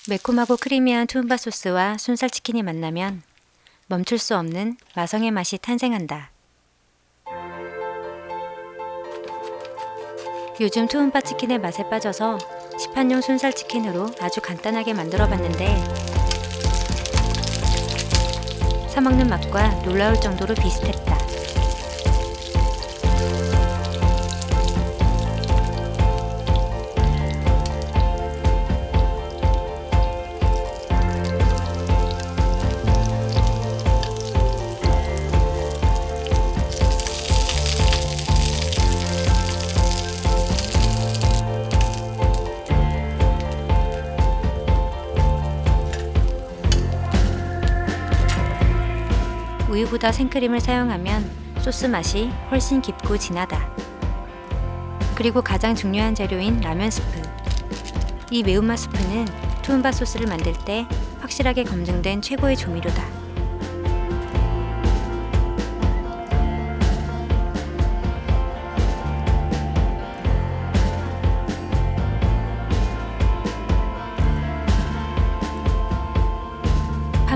매콤하고 크리미한 투움바 소스와 순살치킨이 만나면 멈출 수 없는 마성의 맛이 탄생한다. 요즘 투움바 치킨의 맛에 빠져서 시판용 순살치킨으로 아주 간단하게 만들어 봤는데 사먹는 맛과 놀라울 정도로 비슷했다. 우유보다 생크림을 사용하면 소스 맛이 훨씬 깊고 진하다. 그리고 가장 중요한 재료인 라면 스프. 이 매운맛 스프는 투움바 소스를 만들 때 확실하게 검증된 최고의 조미료다.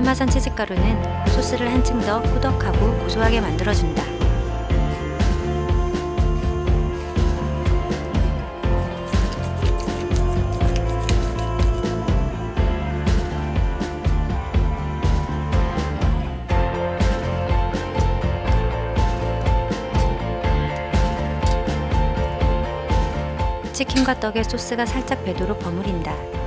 파마산 치즈가루는 소스를 한층 더 꾸덕하고 고소하게 만들어준다. 치킨과 떡에 소스가 살짝 배도록 버무린다.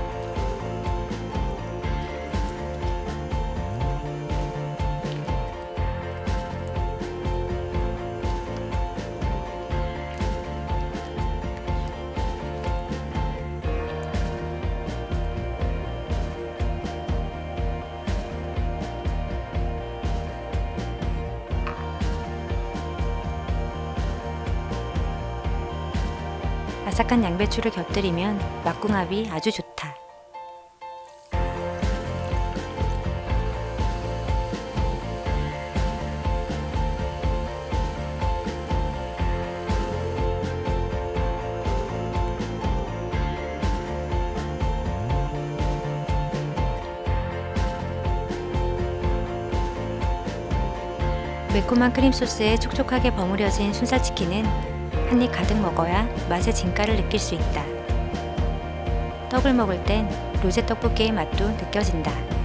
아삭한 양배추를 곁들이면 맛궁합이 아주 좋다. 매콤한 크림 소스에 촉촉하게 버무려진 순살치킨은 한 입 가득 먹어야 맛의 진가를 느낄 수 있다. 떡을 먹을 땐 로제 떡볶이의 맛도 느껴진다.